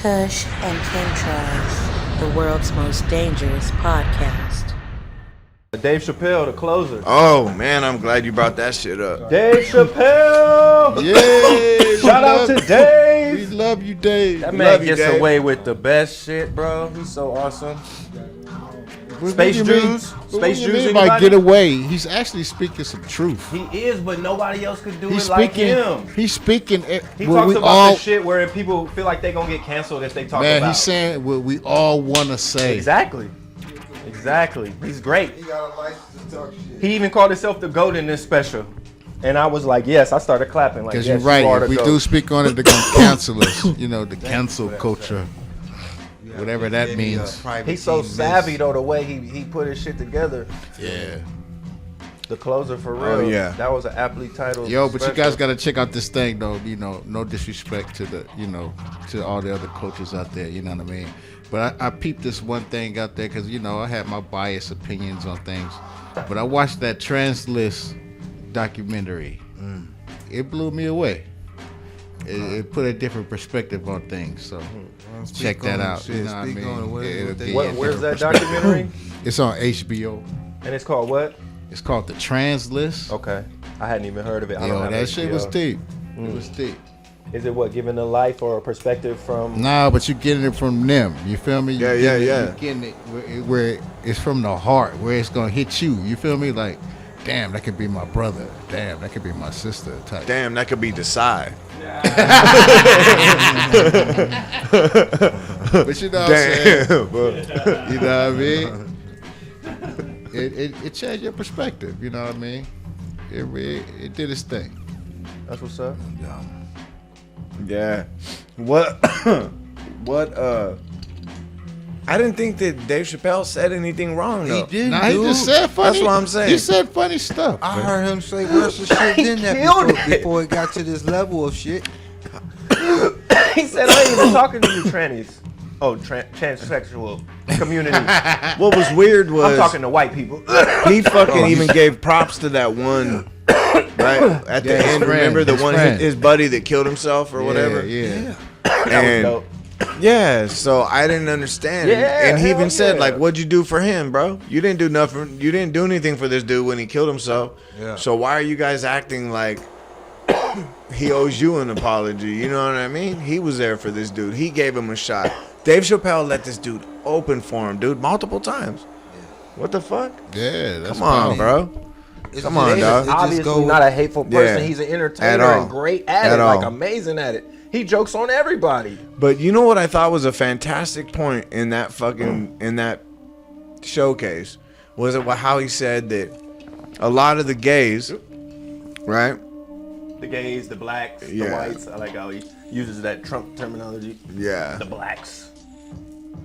Kush and Chemtrails, the world's most dangerous podcast. Dave Chapelle, the closer. Oh man, I'm glad you brought that shit up. Dave Chapelle! Yeah, Shout out to Dave! We love you, Dave. That We man love you, gets Dave. away with the best shit, bro. He's so awesome. Space Jews? Space Jews, By anybody? get away, he's actually speaking some truth. He is, but nobody else could do He's it like speaking. him. He's speaking. He what talks we about all, the shit where people feel like they gonna get canceled if they talk man, about. he's saying what we all want to say. Exactly. He's great. He got a license to talk shit. He even called himself the GOAT in this special. And I was like, yes, I started clapping. Like, Because yes, you're right. you are If the we GOAT. do speak on it, they're gonna cancel us. You know, the cancel culture, whatever that means. He's so savvy though, the way he put his shit together. Yeah. The closer for real. Oh, yeah. That was an aptly titled. Yo, but you special. guys gotta check out this thing though. You know, no disrespect to the, to all the other coaches out there. You know what I mean? But I peeped this one thing out there because I had my biased opinions on things. But I watched that Translist documentary. It blew me away. It put a different perspective on things. So check that out. You know what I mean? It'll give you a Where's that different documentary? It's on HBO. And it's called what? It's called The Translist. Okay. I hadn't even heard of it. I don't Yo, have that shit HBO. was deep. It was deep. Is it what, giving a life or a perspective from? Nah, but you're getting it from them. You feel me? Yeah. You're getting it where it's from the heart, where it's gonna hit you. You feel me? Like, damn, that could be my brother. Damn, that could be my sister. Type. Damn, that could be Decide. But you know what I'm saying? Damn, bro. You know what I mean? It changed your perspective. You know what I mean? It did its thing. That's what's up. Yeah. What? I didn't think that Dave Chappelle said anything wrong though. He did. Nah, he just said funny. That's what I'm saying. He said funny stuff. I heard him say worse of shit than that killed it. before it got to this level of shit. He said, I ain't even talking to you trannies. Oh, transsexual community. What was weird was I'm talking to white people. he fucking even gave props to that one, right? At the Yeah, his end, friend, remember the his one, friend. his buddy that killed himself or whatever? Yeah. That was And dope. yeah, so I didn't understand. Yeah, and he hell even said, yeah. like, what'd you do for him, bro? You didn't do nothing. You didn't do anything for this dude when he killed himself. Yeah. So why are you guys acting like he owes you an apology? You know what I mean? He was there for this dude. He gave him a shot. Dave Chappelle let this dude open for him, dude, multiple times. What the fuck? Yeah, that's Come on, funny. bro. It's Come on, just- dog. it just Obviously go- not a hateful person. Yeah. He's an At entertainer all. and great at At it. Like all. amazing at it. He jokes on everybody. But you know what I thought was a fantastic point in that fucking in that showcase was how he said that a lot of the gays, right? The gays, the blacks, the Yeah. whites. I like how he uses that Trump terminology. Yeah. The blacks.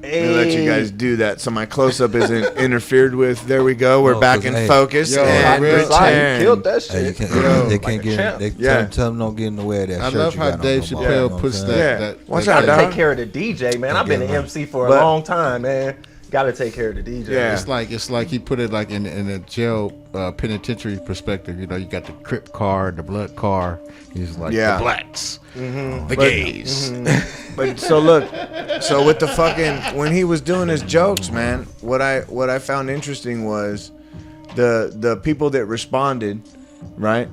They let you guys do that, so my close-up isn't interfered with. There we go. We're No, back 'cause, in hey, focus yo, and real He return. killed that Hey, you shit. can't, Yo, they like can't a get. champ. They Yeah. tell them don't get in the way of that I shirt. love you how got on Dave no more, Chappelle you know what puts I'm that. saying? Yeah. that Watch that- out, Gotta dog. take care of the DJ, man. I've been an MC for a But- long time, man. Gotta take care of the DJ. Yeah. It's like he put it like in a jail penitentiary perspective. You know, you got the Crip car, the Blood car. He's like Yeah. the blacks, Mm-hmm. the gays. But so look, so with the fucking when he was doing his jokes, man, what I found interesting was the people that responded, right?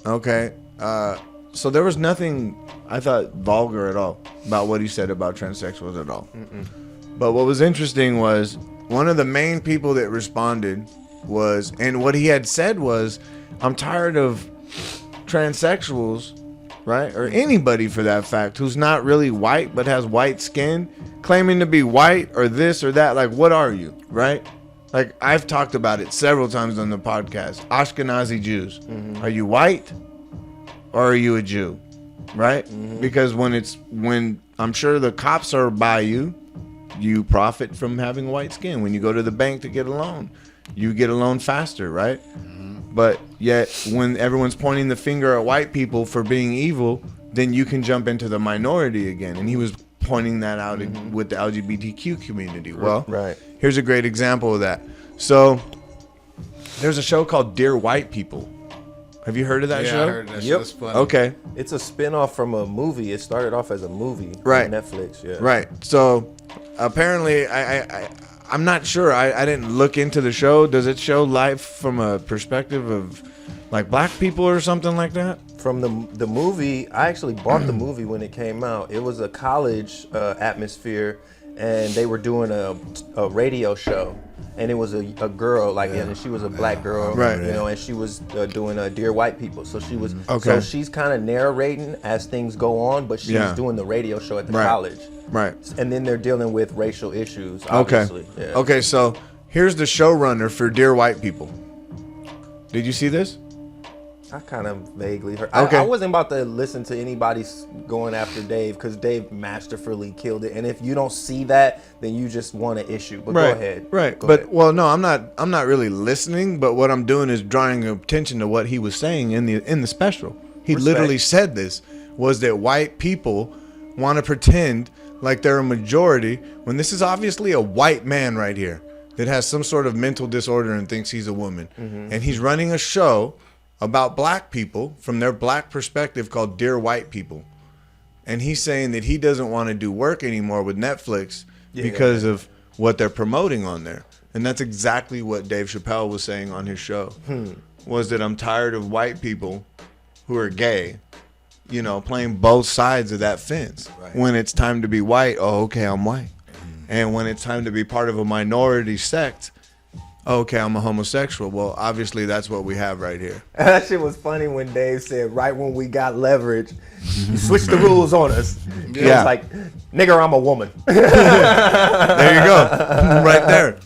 Okay, so there was nothing I thought vulgar at all about what he said about transsexuals at all. But what was interesting was one of the main people that responded was, and what he had said was, I'm tired of transsexuals, right? Or anybody for that fact who's not really white but has white skin claiming to be white or this or that. Like, what are you, right? Like, I've talked about it several times on the podcast. Ashkenazi Jews. Are you white or are you a Jew, right? Because when I'm sure the cops are by you, you profit from having white skin. When you go to the bank to get a loan, you get a loan faster, right? But yet, when everyone's pointing the finger at white people for being evil, then you can jump into the minority again. And he was pointing that out with the LGBTQ community. Well, Right. here's a great example of that. So, there's a show called Dear White People. Have you heard of that Yeah, show? I heard that Yep. shit was funny. Okay. It's a spin-off from a movie. It started off as a movie Right. on Netflix. Yeah. Right. So apparently, I'm not sure. I didn't look into the show. Does it show life from a perspective of like black people or something like that? From the movie, I actually bought the movie when it came out. It was a college atmosphere, and they were doing a radio show, and it was a girl like, and she was a black girl, Right. You know, and she was doing Dear White People. So she was, Okay. so she's kind of narrating as things go on, but she's Yeah. doing the radio show at the Right. college, Right. and then they're dealing with racial issues. Okay. Obviously. Yeah. Okay. So here's the showrunner for Dear White People. Did you see this? I kind of vaguely heard. Okay. I wasn't about to listen to anybody going after Dave because Dave masterfully killed it. And if you don't see that, then you just want an issue. But go ahead. Right. Go But ahead. well, no, I'm not really listening. But what I'm doing is drawing attention to what he was saying in the special. He Respect. literally said this was that white people want to pretend like they're a majority when this is obviously a white man right here that has some sort of mental disorder and thinks he's a woman, and he's running a show about black people from their black perspective called Dear White People. And he's saying that he doesn't want to do work anymore with Netflix because of what they're promoting on there. And that's exactly what Dave Chapelle was saying on his show. Was that I'm tired of white people who are gay, you know, playing both sides of that fence. Right. When it's time to be white, oh, okay, I'm white. And when it's time to be part of a minority sect, okay, I'm a homosexual. Well, obviously that's what we have right here. That shit was funny when Dave said, right when we got leverage, you switched the rules on us. It Yeah. was like, nigga, I'm a woman. There you go. Right there.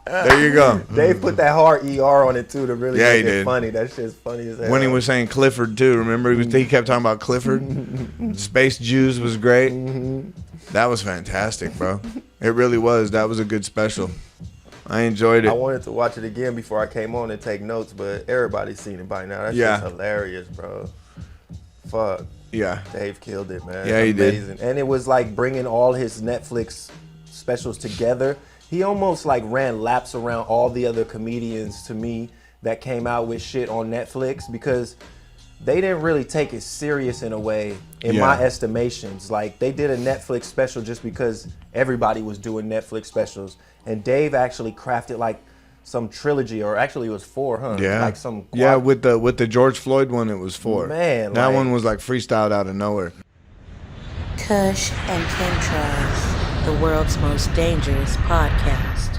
There you go. Dave put that hard ER on it too to really Yeah, make he it did. funny. That shit's funny as hell. When he was saying Clifford too, remember he kept talking about Clifford. Space Jews was great. That was fantastic, bro. It really was. That was a good special. I enjoyed I it. wanted to watch it again before I came on and take notes, but everybody's seen it by now. That Yeah. shit's hilarious, bro. Fuck. Yeah. Dave killed it, man. Yeah, he did. Amazing. And it was like bringing all his Netflix specials together. He almost like ran laps around all the other comedians to me that came out with shit on Netflix because they didn't really take it serious in a way, in Yeah. my estimations. Like they did a Netflix special just because everybody was doing Netflix specials. And Dave actually crafted like some trilogy, or actually it was 4, huh? Yeah. Like some Yeah, with the George Floyd one, it was 4. Man, that like- one was like freestyled out of nowhere. Kush and Chemtrails, the world's most dangerous podcast.